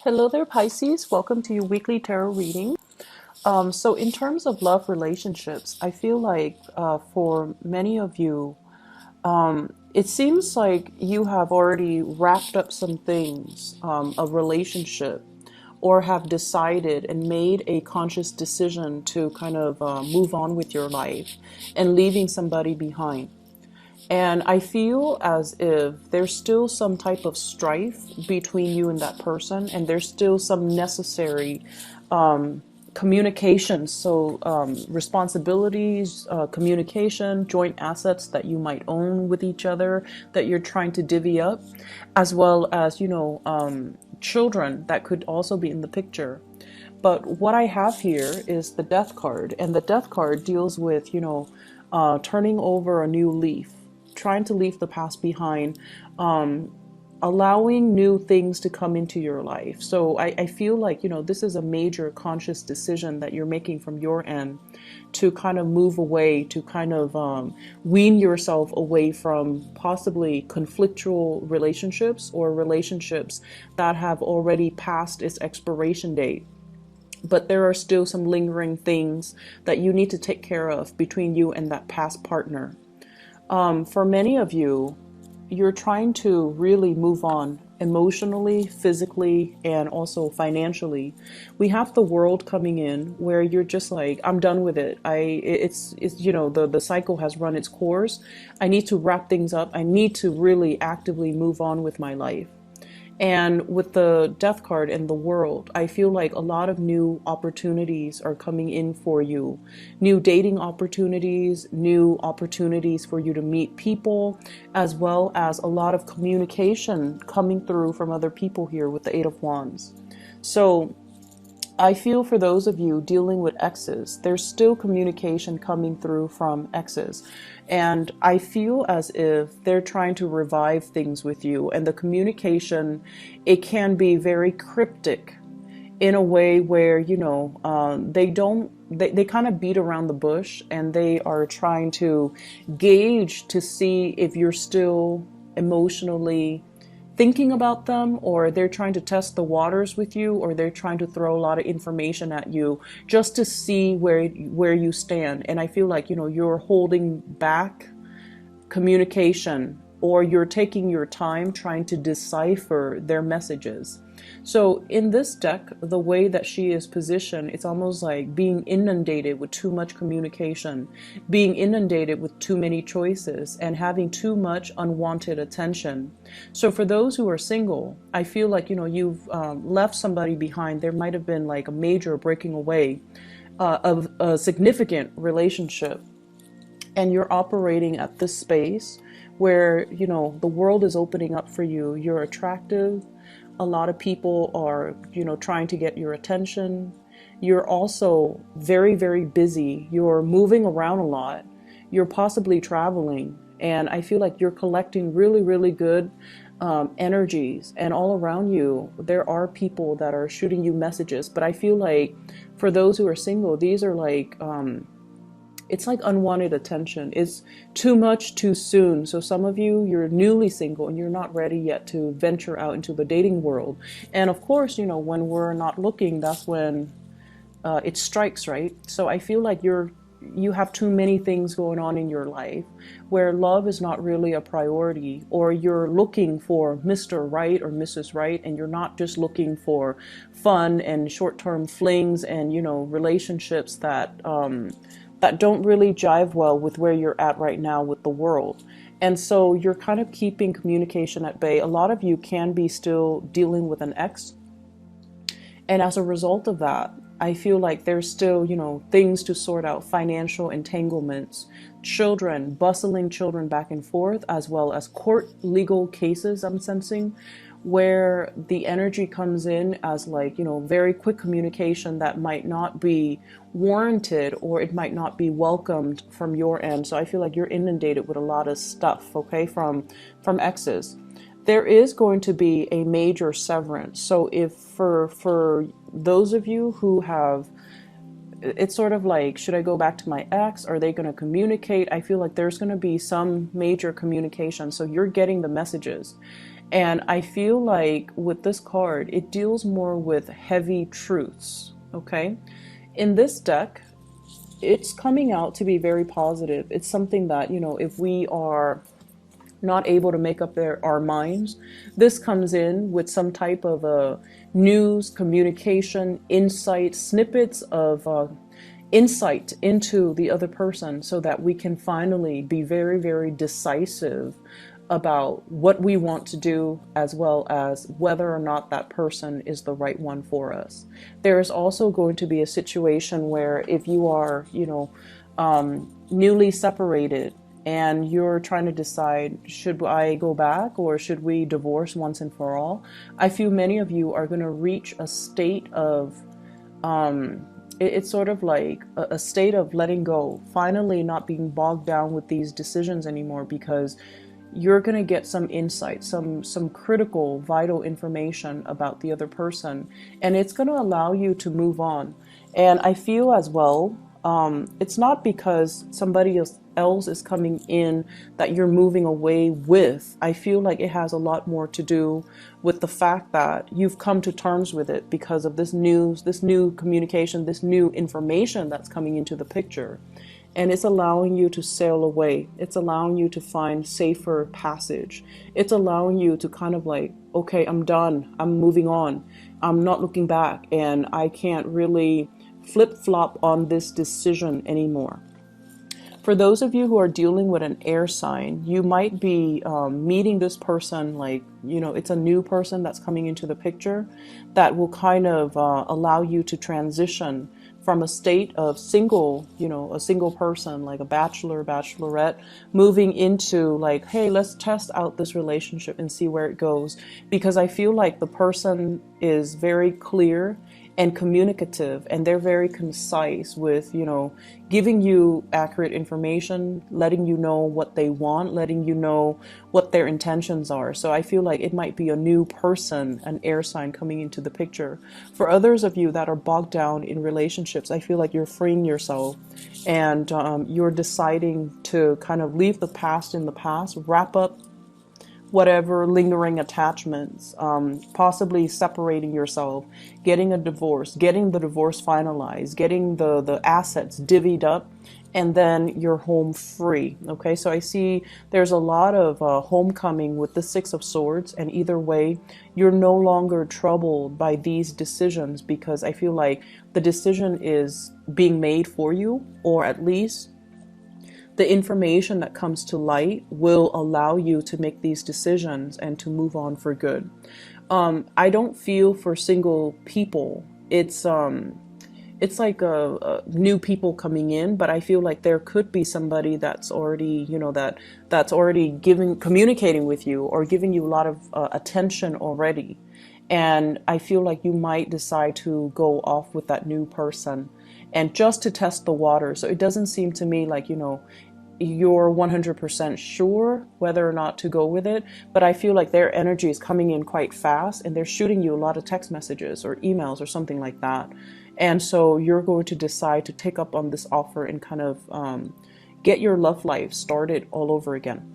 Hello there, Pisces. Welcome to your weekly tarot reading. So, in terms of love relationships, I feel like for many of you, it seems like you have already wrapped up some things of relationship or have decided and made a conscious decision to kind of move on with your life and leaving somebody behind. And I feel as if there's still some type of strife between you and that person, and there's still some necessary communication. So, responsibilities, communication, joint assets that you might own with each other that you're trying to divvy up, as well as, children that could also be in the picture. But what I have here is the death card, and the death card deals with, turning over a new leaf, trying to leave the past behind, allowing new things to come into your life. So I feel like, this is a major conscious decision that you're making from your end to kind of move away, to kind of wean yourself away from possibly conflictual relationships or relationships that have already passed its expiration date. But there are still some lingering things that you need to take care of between you and that past partner. For many of you, you're trying to really move on emotionally, physically, and also financially. We have the world coming in where you're just like, I'm done with it. It's the cycle has run its course. I need to wrap things up. I need to really actively move on with my life. And with the death card in the world, I feel like a lot of new opportunities are coming in for you. New dating opportunities, new opportunities for you to meet people, as well as a lot of communication coming through from other people here with the Eight of Wands. So I feel for those of you dealing with exes, there's still communication coming through from exes. And I feel as if they're trying to revive things with you. And the communication, it can be very cryptic in a way where, they kind of beat around the bush and they are trying to gauge to see if you're still emotionally thinking about them, or they're trying to test the waters with you, or they're trying to throw a lot of information at you just to see where you stand. And I feel like, you're holding back communication, or you're taking your time trying to decipher their messages. So in this deck, the way that she is positioned, it's almost like being inundated with too much communication, being inundated with too many choices, and having too much unwanted attention. So for those who are single, I feel like, you've left somebody behind. There might have been like a major breaking away of a significant relationship, and you're operating at this space where, the world is opening up for you. You're attractive. A lot of people are, trying to get your attention. You're also very, very busy. You're moving around a lot. You're possibly traveling. And I feel like you're collecting really, really good energies. And all around you, there are people that are shooting you messages. But I feel like for those who are single, these are like, it's like unwanted attention. It's too much too soon. So some of you, you're newly single and you're not ready yet to venture out into the dating world. And of course, when we're not looking, that's when it strikes, right? So I feel like you have too many things going on in your life where love is not really a priority, or you're looking for Mr. Right or Mrs. Right, and you're not just looking for fun and short-term flings and, relationships that don't really jive well with where you're at right now with the world. And so you're kind of keeping communication at bay. A lot of you can be still dealing with an ex. And as a result of that, I feel like there's still, things to sort out, financial entanglements, children, bustling children back and forth, as well as court legal cases I'm sensing, where the energy comes in as like, very quick communication that might not be warranted, or it might not be welcomed from your end. So I feel like you're inundated with a lot of stuff, okay, from exes. There is going to be a major severance. So if for those of you who have, it's sort of like, should I go back to my ex? Are they going to communicate? I feel like there's going to be some major communication. So you're getting the messages. And I feel like with this card, it deals more with heavy truths, okay? In this deck, it's coming out to be very positive. It's something that, if we are not able to make up our minds, this comes in with some type of news, communication, insight, snippets of insight into the other person so that we can finally be very, very decisive about what we want to do, as well as whether or not that person is the right one for us. There is also going to be a situation where if you are, newly separated and you're trying to decide, should I go back or should we divorce once and for all? I feel many of you are going to reach a state of, it's sort of like a state of letting go, finally not being bogged down with these decisions anymore, because you're going to get some insight, some critical, vital information about the other person, and it's going to allow you to move on. And I feel as well, it's not because somebody else is coming in that you're moving away with. I feel like it has a lot more to do with the fact that you've come to terms with it because of this news, this new communication, this new information that's coming into the picture. And it's allowing you to sail away. It's allowing you to find safer passage. It's allowing you to kind of like, okay, I'm done. I'm moving on. I'm not looking back, and I can't really flip-flop on this decision anymore. For those of you who are dealing with an air sign, you might be meeting this person like, it's a new person that's coming into the picture that will kind of allow you to transition from a state of single, a single person, like a bachelor, bachelorette, moving into like, hey, let's test out this relationship and see where it goes. Because I feel like the person is very clear and communicative, and they're very concise with, giving you accurate information, letting you know what they want, letting you know what their intentions are. So I feel like it might be a new person, an air sign coming into the picture. For others of you that are bogged down in relationships, I feel like you're freeing yourself, and you're deciding to kind of leave the past in the past, wrap up whatever lingering attachments, possibly separating yourself, getting a divorce, getting the divorce finalized, getting the assets divvied up, and then you're home free. Okay, so I see there's a lot of homecoming with the Six of Swords, and either way, you're no longer troubled by these decisions, because I feel like the decision is being made for you, or at least the information that comes to light will allow you to make these decisions and to move on for good. I don't feel for single people. It's like a new people coming in, but I feel like there could be somebody that's already, that's already communicating with you or giving you a lot of attention already. And I feel like you might decide to go off with that new person, and just to test the water. So it doesn't seem to me like, you're 100% sure whether or not to go with it, but I feel like their energy is coming in quite fast, and they're shooting you a lot of text messages or emails or something like that. And so you're going to decide to take up on this offer and kind of get your love life started all over again.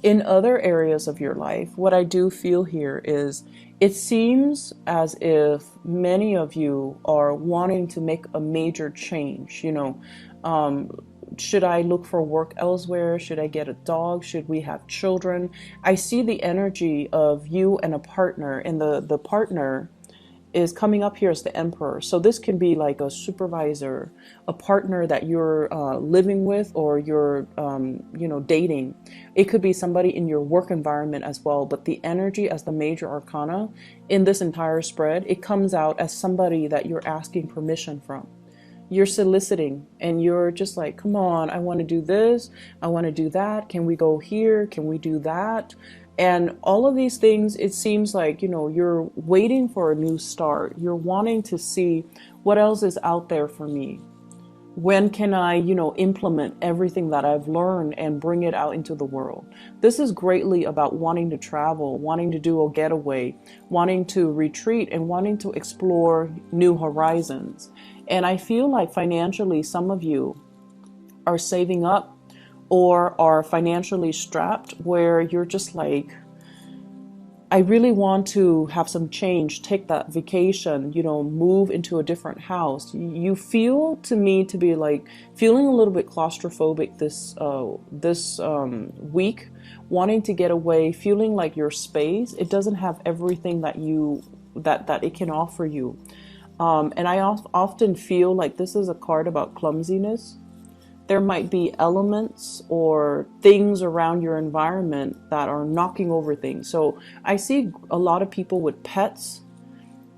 In other areas of your life, what I do feel here is it seems as if many of you are wanting to make a major change. Should I look for work elsewhere? Should I get a dog? Should we have children? I see the energy of you and a partner, and the partner is coming up here as the Emperor. So this can be like a supervisor, a partner that you're living with, or you're, dating. It could be somebody in your work environment as well. But the energy as the major arcana in this entire spread, it comes out as somebody that you're asking permission from. You're soliciting, and you're just like, come on, I want to do this, I want to do that, can we go here, can we do that? And all of these things, it seems like, you're waiting for a new start. You're wanting to see what else is out there for me. When can I, implement everything that I've learned and bring it out into the world? This is greatly about wanting to travel, wanting to do a getaway, wanting to retreat, and wanting to explore new horizons. And I feel like financially, some of you are saving up or are financially strapped, where you're just like, I really want to have some change, take that vacation, you know, move into a different house. You feel to me to be like feeling a little bit claustrophobic this week, wanting to get away, feeling like your space, it doesn't have everything that that it can offer you. And I often feel like this is a card about clumsiness. There might be elements or things around your environment that are knocking over things. So I see a lot of people with pets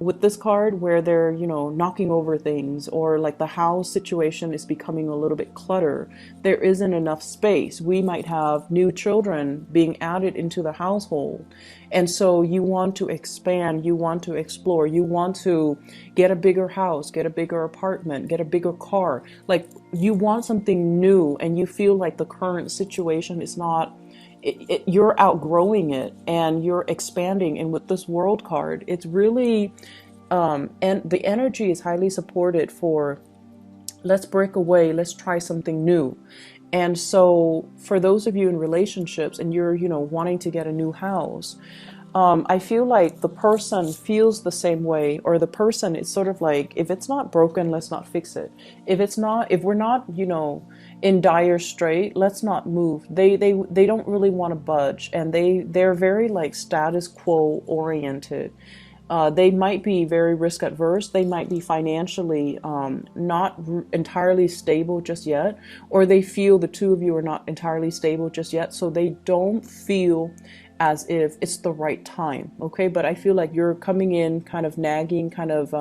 with this card where they're, you know, knocking over things, or like the house situation is becoming a little bit clutter. There isn't enough space. We might have new children being added into the household. And so you want to expand, you want to explore, you want to get a bigger house, get a bigger apartment, get a bigger car. Like you want something new, and you feel like the current situation is not, you're outgrowing it and you're expanding. And with this world card, it's really, and the energy is highly supported for let's break away, let's try something new. And so for those of you in relationships and you're, you know, wanting to get a new house, I feel like the person feels the same way, or the person is sort of like, if it's not broken, let's not fix it. If we're not, you know, in dire strait, let's not move. They don't really want to budge, and they're very like status quo oriented. They might be very risk adverse. They might be financially not entirely stable just yet, or they feel the two of you are not entirely stable just yet, so they don't feel as if it's the right time. Okay, but I feel like you're coming in kind of nagging, kind of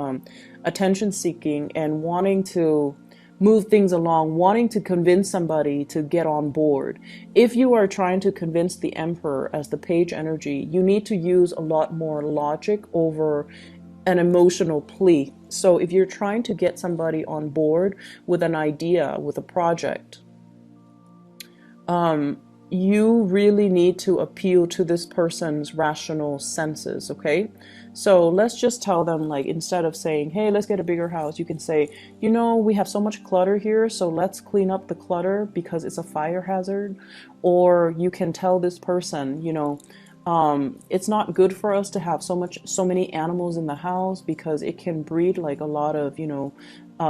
attention seeking, and wanting to move things along, wanting to convince somebody to get on board. If you are trying to convince the Emperor as the page energy, you need to use a lot more logic over an emotional plea. So if you're trying to get somebody on board with an idea, with a project, you really need to appeal to this person's rational senses, okay? So let's just tell them, like, instead of saying, hey, let's get a bigger house, you can say, you know, we have so much clutter here, so let's clean up the clutter because it's a fire hazard. Or you can tell this person, you know, it's not good for us to have so many animals in the house because it can breed like a lot of, you know,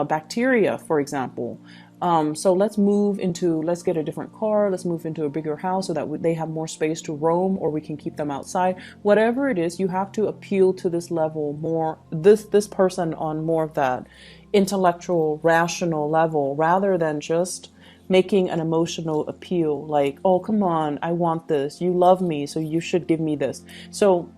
bacteria, for example. So let's get a different car, let's move into a bigger house so that they have more space to roam, or we can keep them outside. Whatever it is, you have to appeal to this level more, this person on more of that intellectual, rational level, rather than just making an emotional appeal like, oh, come on, I want this. You love me, so you should give me this. So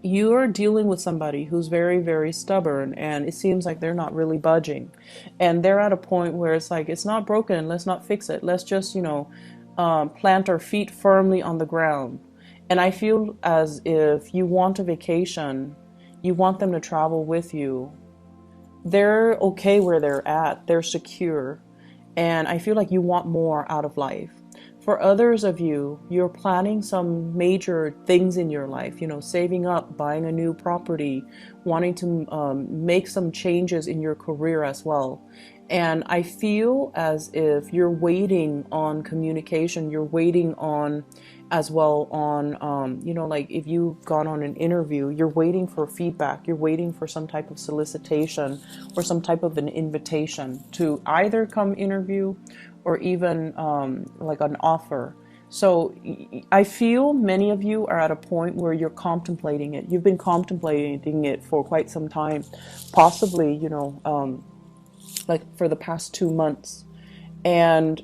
you're dealing with somebody who's very, very stubborn, and it seems like they're not really budging. And they're at a point where it's like, it's not broken, let's not fix it. Let's just, you know, plant our feet firmly on the ground. And I feel as if you want a vacation, you want them to travel with you. They're okay where they're at, they're secure. And I feel like you want more out of life. For others of you, you're planning some major things in your life, you know, saving up, buying a new property, wanting to make some changes in your career as well. And I feel as if you're waiting on communication, you're waiting on as well on, you know, like if you've gone on an interview, you're waiting for feedback, you're waiting for some type of solicitation or some type of an invitation to either come interview or even like an offer. So I feel many of you are at a point where you're contemplating it. You've been contemplating it for quite some time, possibly, you know, like for the past 2 months. And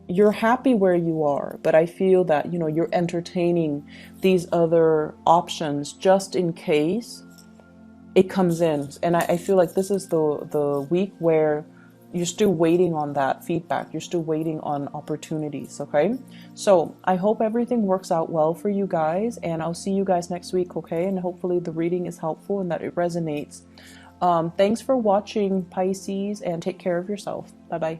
you're happy where you are, but I feel that, you know, you're entertaining these other options just in case it comes in. And I feel like this is the week where you're still waiting on that feedback. You're still waiting on opportunities, okay? So I hope everything works out well for you guys, and I'll see you guys next week, okay? And hopefully the reading is helpful and that it resonates. Thanks for watching, Pisces, and take care of yourself. Bye-bye.